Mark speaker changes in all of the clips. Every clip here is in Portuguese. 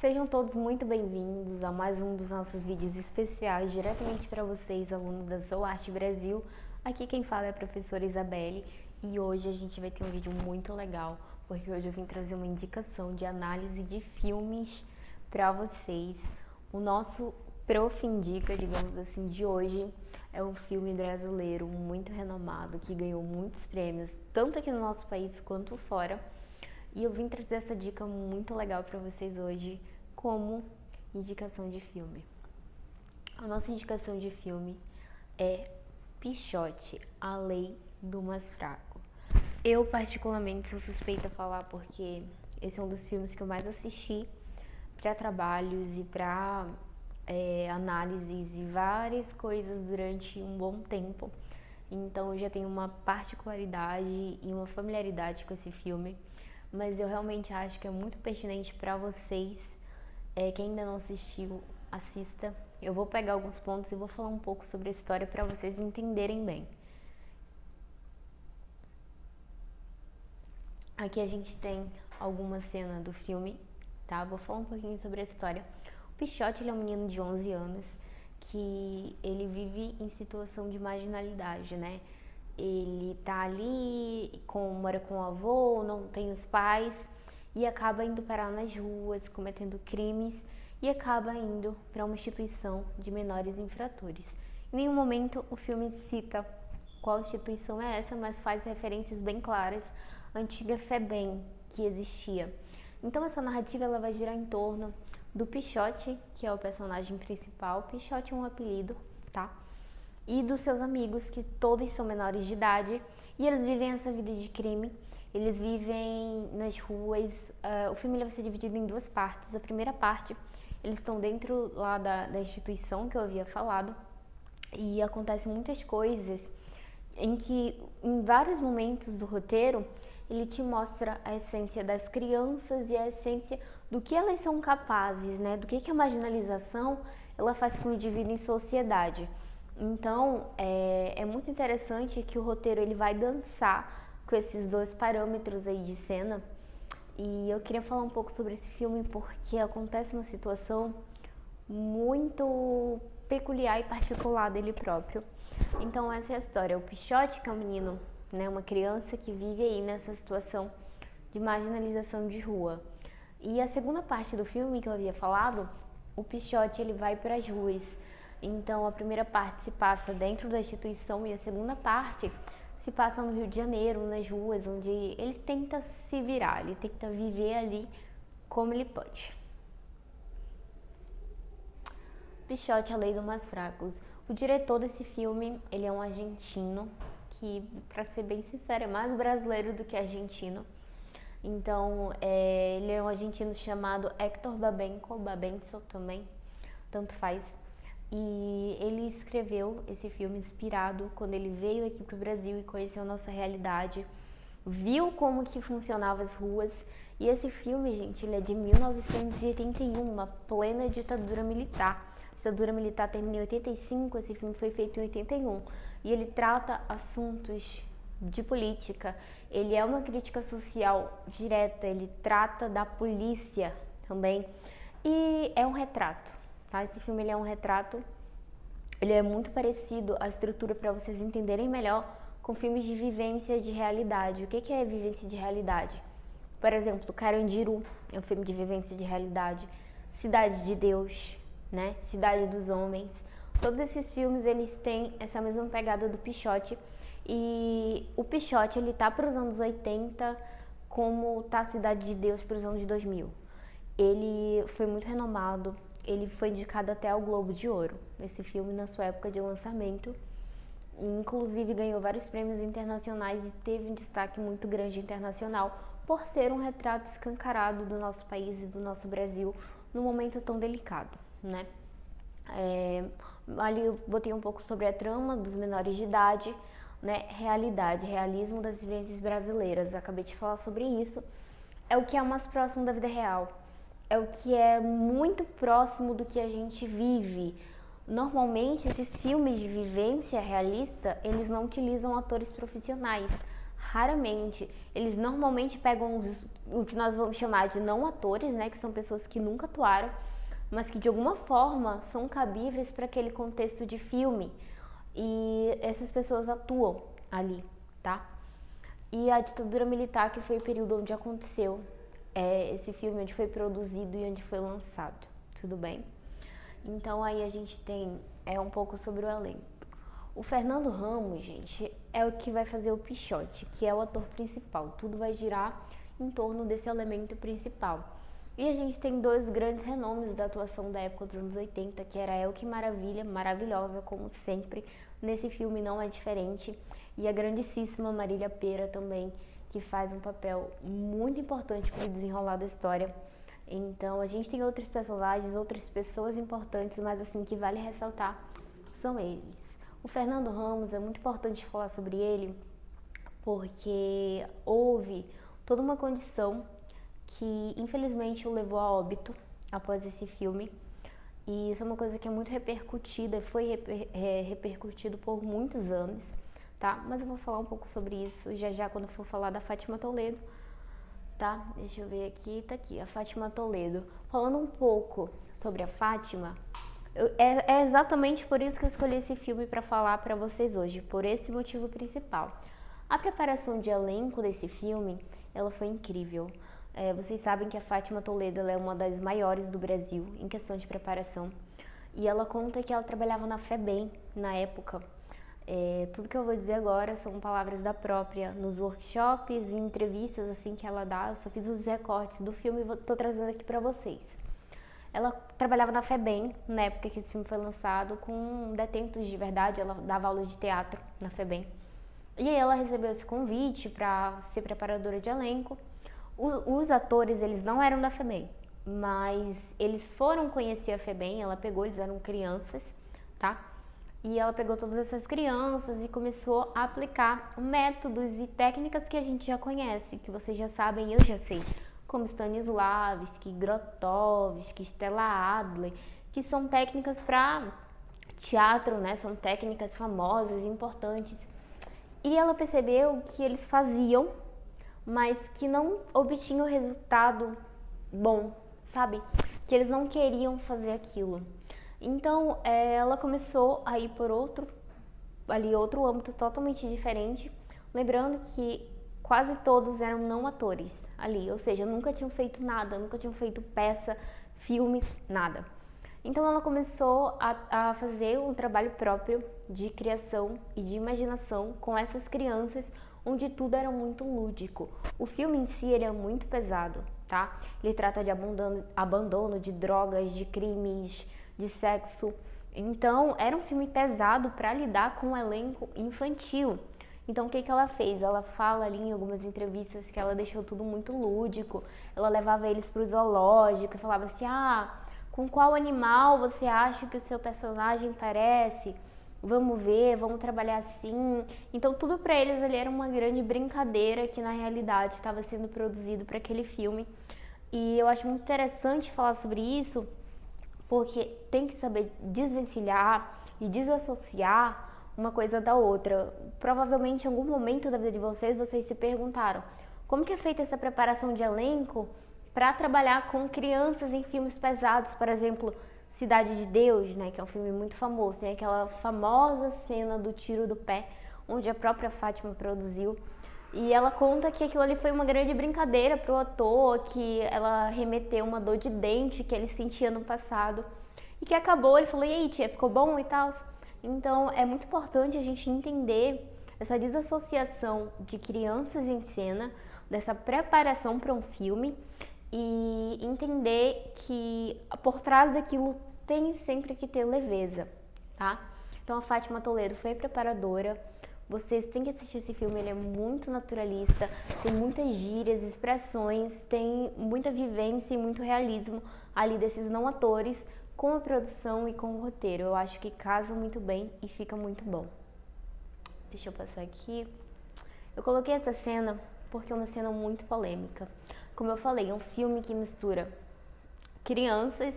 Speaker 1: Sejam todos muito bem-vindos a mais um dos nossos vídeos especiais diretamente para vocês, alunos da Sou Arte Brasil. Aqui quem fala é a professora Isabelle e hoje a gente vai ter um vídeo muito legal, porque hoje eu vim trazer uma indicação de análise de filmes para vocês. O nosso Prof. Indica, digamos assim, de hoje é um filme brasileiro muito renomado que ganhou muitos prêmios, tanto aqui no nosso país quanto fora. E eu vim trazer essa dica muito legal para vocês hoje como indicação de filme. A nossa indicação de filme é Pichote, A Lei do Mais Fraco. Eu particularmente sou suspeita a falar porque esse é um dos filmes que eu mais assisti para trabalhos e para análises e várias coisas durante um bom tempo. Então eu já tenho uma particularidade e uma familiaridade com esse filme. Mas eu realmente acho que é muito pertinente para vocês, quem ainda não assistiu, assista. Eu vou pegar alguns pontos e vou falar um pouco sobre a história para vocês entenderem bem. Aqui a gente tem alguma cena do filme, tá? Vou falar um pouquinho sobre a história. O Pichote, ele é um menino de 11 anos que ele vive em situação de marginalidade, né? Ele tá ali, mora com o avô, não tem os pais e acaba indo parar nas ruas, cometendo crimes e acaba indo para uma instituição de menores infratores. Em nenhum momento o filme cita qual instituição é essa, mas faz referências bem claras à antiga FEBEM que existia. Então essa narrativa ela vai girar em torno do Pichote, que é o personagem principal. Pichote é um apelido, tá? E dos seus amigos, que todos são menores de idade, e eles vivem essa vida de crime, eles vivem nas ruas. O filme vai ser dividido em duas partes. A primeira parte, eles estão dentro lá da instituição que eu havia falado, e acontecem muitas coisas em que, em vários momentos do roteiro, ele te mostra a essência das crianças e a essência do que elas são capazes, né? Do que a marginalização ela faz com o indivíduo em sociedade. Então, é muito interessante que o roteiro ele vai dançar com esses dois parâmetros aí de cena. E eu queria falar um pouco sobre esse filme porque acontece uma situação muito peculiar e particular dele próprio. Então, essa é a história. O Pichote, que é um menino, né, uma criança que vive aí nessa situação de marginalização de rua. E a segunda parte do filme que eu havia falado, o Pichote ele vai para as ruas. Então a primeira parte se passa dentro da instituição e a segunda parte se passa no Rio de Janeiro, nas ruas, onde ele tenta se virar, ele tenta viver ali como ele pode. Pichote, A Lei do Mais Fracos. O diretor desse filme, ele é um argentino, que, para ser bem sincero, é mais brasileiro do que argentino. Então, ele é um argentino chamado Héctor Babenco também, tanto faz. E ele escreveu esse filme inspirado quando ele veio aqui para o Brasil e conheceu a nossa realidade, viu como que funcionavam as ruas. E esse filme, gente, ele é de 1981, uma plena ditadura militar. A ditadura militar terminou em 85, esse filme foi feito em 81. E ele trata assuntos de política, ele é uma crítica social direta, ele trata da polícia também. E é um retrato, tá? Esse filme ele é um retrato, ele é muito parecido, a estrutura para vocês entenderem melhor, com filmes de vivência de realidade. O que é vivência de realidade? Por exemplo, Carandiru é um filme de vivência de realidade. Cidade de Deus, né? Cidade dos Homens. Todos esses filmes, eles têm essa mesma pegada do Pichote. E o Pichote, ele tá para os anos 80, como tá a Cidade de Deus para os anos 2000. Ele foi muito renomado, ele foi indicado até ao Globo de Ouro, esse filme na sua época de lançamento. Inclusive ganhou vários prêmios internacionais e teve um destaque muito grande internacional por ser um retrato escancarado do nosso país e do nosso Brasil num momento tão delicado, né? Ali eu botei um pouco sobre a trama dos menores de idade, né? Realismo das vivências brasileiras. Acabei de falar sobre isso. É o que é mais próximo da vida real. É o que é muito próximo do que a gente vive. Normalmente, esses filmes de vivência realista, eles não utilizam atores profissionais. Raramente. Eles normalmente pegam o que nós vamos chamar de não atores, né, que são pessoas que nunca atuaram, mas que de alguma forma são cabíveis para aquele contexto de filme. E essas pessoas atuam ali, tá? E a ditadura militar, que foi o período onde aconteceu esse filme, onde foi produzido e onde foi lançado, tudo bem? Então aí a gente tem um pouco sobre o elenco. O Fernando Ramos, gente, é o que vai fazer o Pichote, que é o ator principal. Tudo vai girar em torno desse elemento principal. E a gente tem dois grandes renomes da atuação da época dos anos 80, que era Elke Maravilha, maravilhosa como sempre. Nesse filme não é diferente. E a grandíssima Marília Pêra também, que faz um papel muito importante para o desenrolar da história. Então a gente tem outros personagens, outras pessoas importantes, mas assim, que vale ressaltar são eles. O Fernando Ramos, é muito importante falar sobre ele, porque houve toda uma condição que infelizmente o levou a óbito após esse filme. E isso é uma coisa que é muito repercutida, foi repercutido por muitos anos, tá? Mas eu vou falar um pouco sobre isso já quando for falar da Fátima Toledo, tá? Deixa eu ver aqui, tá aqui, a Fátima Toledo. Falando um pouco sobre a Fátima, é exatamente por isso que eu escolhi esse filme para falar para vocês hoje, por esse motivo principal. A preparação de elenco desse filme, ela foi incrível. Vocês sabem que a Fátima Toledo, ela é uma das maiores do Brasil em questão de preparação. E ela conta que ela trabalhava na FEBEM na época. Tudo que eu vou dizer agora são palavras da própria, nos workshops e entrevistas assim que ela dá. Eu só fiz os recortes do filme e tô trazendo aqui para vocês. Ela trabalhava na FEBEM, na época que esse filme foi lançado, com detentos de verdade. Ela dava aula de teatro na FEBEM. E aí ela recebeu esse convite para ser preparadora de elenco. Os atores, eles não eram da FEBEM, mas eles foram conhecer a FEBEM. Ela pegou, eles eram crianças, tá? E ela pegou todas essas crianças e começou a aplicar métodos e técnicas que a gente já conhece, que vocês já sabem e eu já sei, como Stanislavski, Grotowski, Stella Adler, que são técnicas para teatro, né? São técnicas famosas e importantes. E ela percebeu que eles faziam, mas que não obtinham resultado bom, sabe? Que eles não queriam fazer aquilo. Então, ela começou a ir por outro âmbito totalmente diferente, lembrando que quase todos eram não atores ali, ou seja, nunca tinham feito nada, nunca tinham feito peça, filmes, nada. Então ela começou a fazer um trabalho próprio de criação e de imaginação com essas crianças, onde tudo era muito lúdico. O filme em si ele é muito pesado, tá? Ele trata de abandono, de drogas, de crimes, de sexo. Então era um filme pesado para lidar com um elenco infantil. Então o que ela fez? Ela fala ali em algumas entrevistas que ela deixou tudo muito lúdico. Ela levava eles para o zoológico e falava assim: com qual animal você acha que o seu personagem parece? Vamos ver, vamos trabalhar assim. Então tudo para eles ali era uma grande brincadeira que na realidade estava sendo produzido para aquele filme. E eu acho muito interessante falar sobre isso, porque tem que saber desvencilhar e desassociar uma coisa da outra. Provavelmente em algum momento da vida de vocês se perguntaram: como que é feita essa preparação de elenco para trabalhar com crianças em filmes pesados? Por exemplo, Cidade de Deus, né, que é um filme muito famoso, tem aquela famosa cena do tiro do pé, onde a própria Fátima produziu. E ela conta que aquilo ali foi uma grande brincadeira pro ator, que ela remeteu uma dor de dente que ele sentia no passado. E que acabou, ele falou: e aí, tia, ficou bom e tal? Então é muito importante a gente entender essa desassociação de crianças em cena, dessa preparação para um filme, e entender que por trás daquilo tem sempre que ter leveza, tá? Então a Fátima Toledo foi preparadora. Vocês têm que assistir esse filme, ele é muito naturalista, tem muitas gírias, expressões, tem muita vivência e muito realismo ali desses não atores com a produção e com o roteiro. Eu acho que casa muito bem e fica muito bom. Deixa eu passar aqui. Eu coloquei essa cena porque é uma cena muito polêmica. Como eu falei, é um filme que mistura crianças,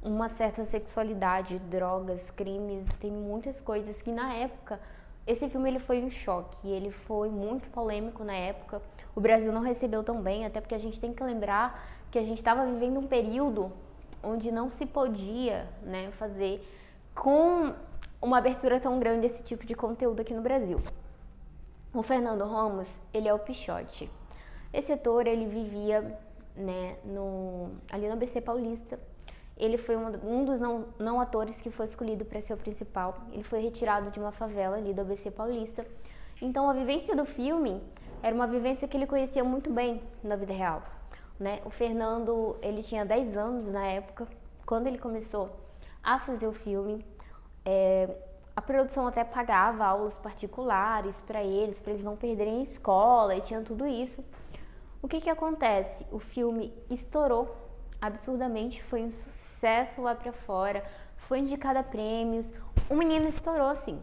Speaker 1: uma certa sexualidade, drogas, crimes, tem muitas coisas que na época Esse filme ele foi um choque, ele foi muito polêmico na época. O Brasil não recebeu tão bem, até porque a gente tem que lembrar que a gente estava vivendo um período onde não se podia, né, fazer com uma abertura tão grande esse tipo de conteúdo aqui no Brasil. O Fernando Ramos, ele é o Pichote. Esse ator, ele vivia, né, ali no ABC Paulista. Ele foi um dos não atores que foi escolhido para ser o principal. Ele foi retirado de uma favela ali do ABC Paulista. Então a vivência do filme era uma vivência que ele conhecia muito bem na vida real, né? O Fernando, ele tinha 10 anos na época, quando ele começou a fazer o filme. A produção até pagava aulas particulares para eles não perderem a escola, e tinha tudo isso. O que acontece? O filme estourou absurdamente, foi um sucesso lá pra fora, foi indicado a prêmios, o menino estourou assim.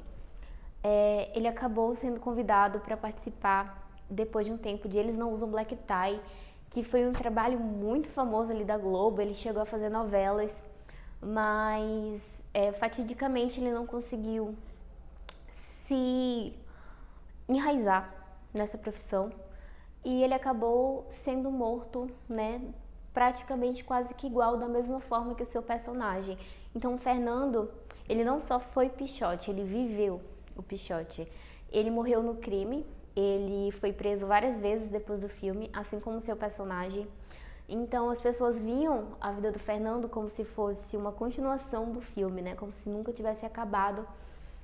Speaker 1: Ele acabou sendo convidado para participar depois de um tempo de Eles Não Usam Black Tie, que foi um trabalho muito famoso ali da Globo. Ele chegou a fazer novelas, mas fatidicamente ele não conseguiu se enraizar nessa profissão e ele acabou sendo morto, né, praticamente quase que igual, da mesma forma que o seu personagem. Então o Fernando, ele não só foi Pichote, ele viveu o Pichote. Ele morreu no crime, ele foi preso várias vezes depois do filme, assim como o seu personagem. Então as pessoas viam a vida do Fernando como se fosse uma continuação do filme, né? Como se nunca tivesse acabado.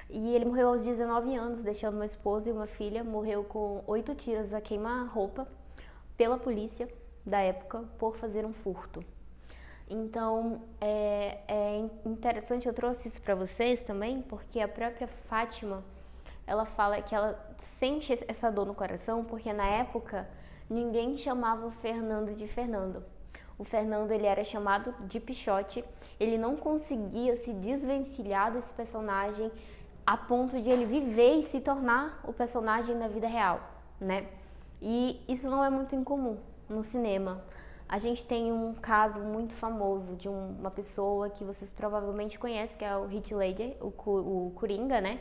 Speaker 1: E ele morreu aos 19 anos, deixando uma esposa e uma filha. Morreu com 8 tiros a queima-roupa pela polícia da época por fazer um furto. Então é interessante, eu trouxe isso para vocês também, porque a própria Fátima, ela fala que ela sente essa dor no coração, porque na época ninguém chamava o Fernando de Fernando. O Fernando, ele era chamado de Pichote, ele não conseguia se desvencilhar desse personagem a ponto de ele viver e se tornar o personagem na vida real, né? E isso não é muito incomum no cinema. A gente tem um caso muito famoso de uma pessoa que vocês provavelmente conhecem, que é o Heath Ledger, o Coringa, né?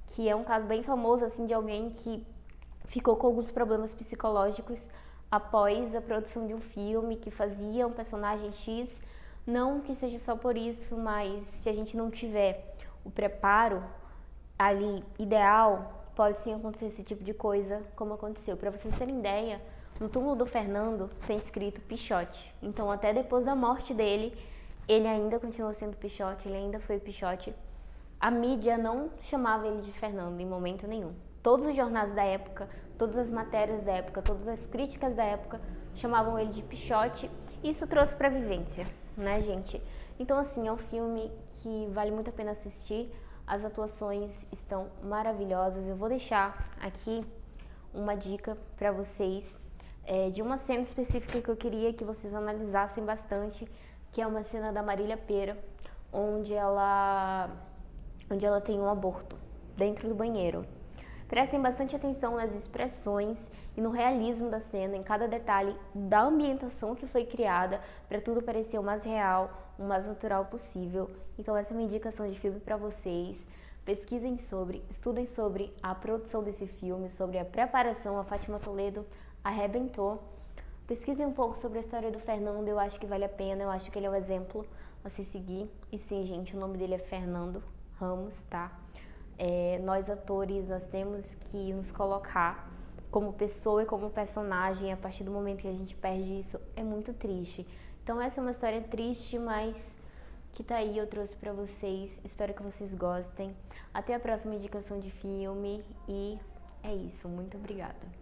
Speaker 1: Que é um caso bem famoso, assim, de alguém que ficou com alguns problemas psicológicos após a produção de um filme que fazia um personagem X. Não que seja só por isso, mas se a gente não tiver o preparo ali ideal, pode sim acontecer esse tipo de coisa, como aconteceu. Para vocês terem ideia, no túmulo do Fernando tem escrito Pichote. Então até depois da morte dele, ele ainda continuou sendo Pichote, ele ainda foi Pichote. A mídia não chamava ele de Fernando em momento nenhum. Todos os jornais da época, todas as matérias da época, todas as críticas da época chamavam ele de Pichote. Isso trouxe pra vivência, né, gente? Então, assim, é um filme que vale muito a pena assistir. As atuações estão maravilhosas. Eu vou deixar aqui uma dica pra vocês de uma cena específica que eu queria que vocês analisassem bastante, que é uma cena da Marília Pêra, onde ela tem um aborto dentro do banheiro. Prestem bastante atenção nas expressões e no realismo da cena, em cada detalhe da ambientação que foi criada, para tudo parecer o mais real, o mais natural possível. Então essa é uma indicação de filme para vocês. Pesquisem sobre, estudem sobre a produção desse filme, sobre a preparação. A Fátima Toledo arrebentou. Pesquisem um pouco sobre a história do Fernando, eu acho que vale a pena, eu acho que ele é um exemplo a se seguir. E sim, gente, o nome dele é Fernando Ramos, tá? Nós atores, nós temos que nos colocar como pessoa e como personagem. A partir do momento que a gente perde isso, é muito triste. Então essa é uma história triste, mas que tá aí, eu trouxe pra vocês. Espero que vocês gostem. Até a próxima indicação de filme e é isso. Muito obrigada.